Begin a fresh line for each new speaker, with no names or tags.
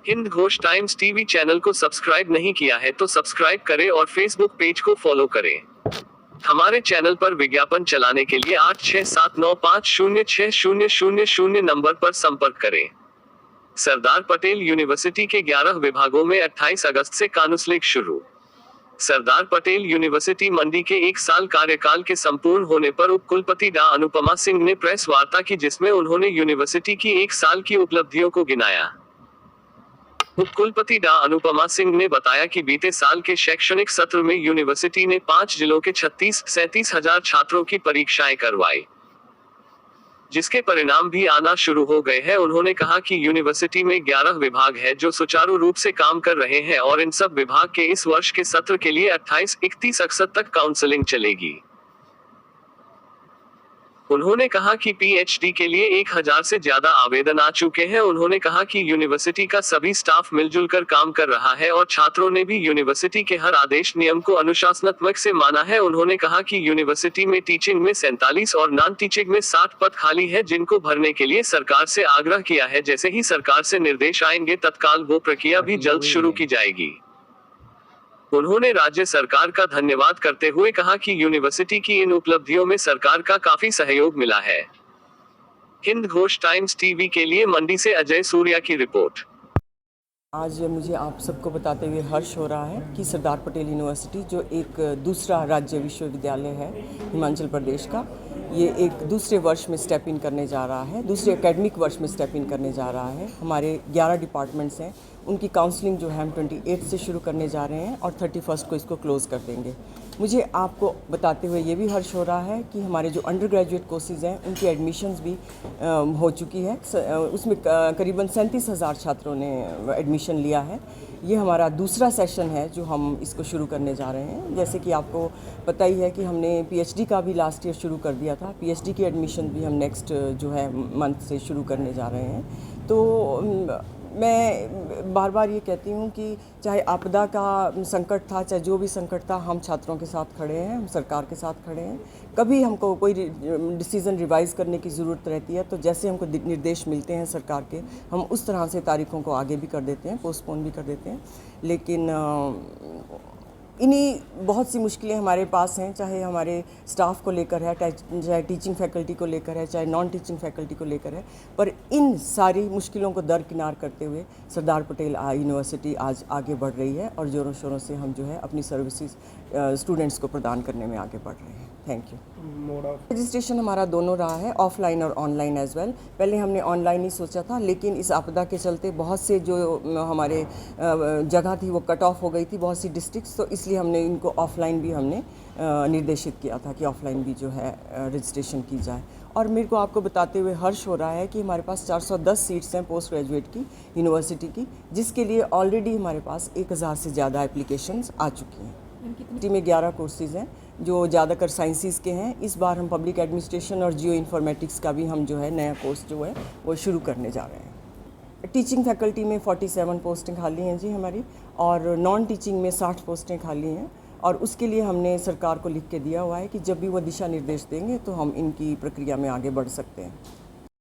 Hind Ghosh times TV channel को subscribe नहीं किया है तो सब्सक्राइब करें और फेसबुक पेज को फॉलो करें। हमारे चैनल पर विज्ञापन चलाने के लिए 8679506000 नंबर पर संपर्क करें। सरदार पटेल यूनिवर्सिटी के 11 विभागों में 28 अगस्त से काउंसलिंग शुरू। सरदार पटेल यूनिवर्सिटी मंडी के 1 साल कार्यकाल के संपूर्ण होने पर उप कुलपति डॉ अनुपमा सिंह ने प्रेस वार्ता की, जिसमें उन्होंने यूनिवर्सिटी की 1 साल की उपलब्धियों को गिनाया। उप कुलपति डॉ अनुपमा सिंह ने बताया कि बीते साल के शैक्षणिक सत्र में यूनिवर्सिटी ने 5 जिलों के 37 हजार छात्रों की परीक्षाएं करवाई, जिसके परिणाम भी आना शुरू हो गए हैं। उन्होंने कहा कि यूनिवर्सिटी में 11 विभाग है जो सुचारू रूप से काम कर रहे हैं और इन सब विभाग के इस वर्ष के सत्र के लिए 28-31 अगस्त तक काउंसलिंग चलेगी। उन्होंने कहा कि पीएचडी के लिए 1000 से ज्यादा आवेदन आ चुके हैं। उन्होंने कहा कि यूनिवर्सिटी का सभी स्टाफ मिलजुल कर काम कर रहा है और छात्रों ने भी यूनिवर्सिटी के हर आदेश नियम को अनुशासनात्मक से माना है। उन्होंने कहा कि यूनिवर्सिटी में टीचिंग में 47 और नॉन टीचिंग में 60 पद खाली है, जिनको भरने के लिए सरकार से आग्रह किया है। जैसे ही सरकार से निर्देश आएंगे तत्काल वो प्रक्रिया भी जल्द शुरू की जाएगी। उन्होंने राज्य सरकार का धन्यवाद करते हुए कहा कि यूनिवर्सिटी की इन उपलब्धियों में सरकार का काफी सहयोग मिला है। हिंद घोष टाइम्स टीवी के लिए मंडी से अजय सूर्या की रिपोर्ट।
आज मुझे आप सबको बताते हुए हर्ष हो रहा है कि सरदार पटेल यूनिवर्सिटी, जो एक दूसरा राज्य विश्वविद्यालय है हिमाचल प्रदेश का, ये एक दूसरे वर्ष में स्टेप इन करने जा रहा है, दूसरे एकेडमिक वर्ष में स्टेप इन करने जा रहा है। हमारे 11 डिपार्टमेंट्स हैं, उनकी काउंसलिंग जो है हम 28 से शुरू करने जा रहे हैं और 31 को इसको क्लोज़ कर देंगे। मुझे आपको बताते हुए ये भी हर्ष हो रहा है कि हमारे जो अंडर ग्रेजुएट कोर्सेज हैं उनकी एडमिशन्स भी हो चुकी है। उसमें करीबन 37,000 छात्रों ने एडमिशन लिया है। ये हमारा दूसरा सेशन है जो हम इसको शुरू करने जा रहे हैं। जैसे कि आपको पता ही है कि हमने पीएचडी का भी लास्ट ईयर शुरू कर दिया था। पीएचडी की एडमिशन भी हम नेक्स्ट जो है मंथ से शुरू करने जा रहे हैं। तो मैं बार बार ये कहती हूँ कि चाहे आपदा का संकट था, चाहे जो भी संकट था, हम छात्रों के साथ खड़े हैं, हम सरकार के साथ खड़े हैं। कभी हमको कोई डिसीज़न रिवाइज़ करने की ज़रूरत रहती है तो जैसे हमको निर्देश मिलते हैं सरकार के, हम उस तरह से तारीखों को आगे भी कर देते हैं, पोस्टपोन भी कर देते हैं। लेकिन इन्हीं बहुत सी मुश्किलें हमारे पास हैं, चाहे हमारे स्टाफ को लेकर है, चाहे टीचिंग फैकल्टी को लेकर है, चाहे नॉन टीचिंग फैकल्टी को लेकर है। पर इन सारी मुश्किलों को दरकिनार करते हुए सरदार पटेल यूनिवर्सिटी आज आगे बढ़ रही है और ज़ोरों शोरों से हम जो है अपनी सर्विसेज स्टूडेंट्स को प्रदान करने में आगे बढ़ रहे हैं। Thank you. रजिस्ट्रेशन हमारा दोनों रहा है, ऑफलाइन और ऑनलाइन एज वेल। पहले हमने ऑनलाइन ही सोचा था, लेकिन इस आपदा के चलते बहुत से जो हमारे जगह थी वो कट ऑफ हो गई थी, बहुत सी डिस्ट्रिक्ट्स, तो इसलिए हमने इनको ऑफलाइन भी हमने निर्देशित किया था कि ऑफलाइन भी जो है रजिस्ट्रेशन की जाए। और मेरे को आपको बताते हुए हर्ष हो रहा है कि हमारे पास 410 सीट्स हैं पोस्ट ग्रेजुएट की यूनिवर्सिटी की, जिसके लिए ऑलरेडी हमारे पास 1000 से ज़्यादा एप्लीकेशंस आ चुकी हैं। यूनिवर्सिटी में 11 कोर्सेज़ हैं जो ज़्यादातर साइंसिस के हैं। इस बार हम पब्लिक एडमिनिस्ट्रेशन और जियो इन्फॉर्मेटिक्स का भी हम जो है नया कोर्स जो है वो शुरू करने जा रहे हैं। टीचिंग फैकल्टी में 47 पोस्टें खाली हैं जी हमारी, और नॉन टीचिंग में 60 पोस्टें खाली हैं। और उसके लिए हमने सरकार को लिख के दिया हुआ है कि जब भी वो दिशा निर्देश देंगे तो हम इनकी प्रक्रिया में आगे बढ़ सकते हैं।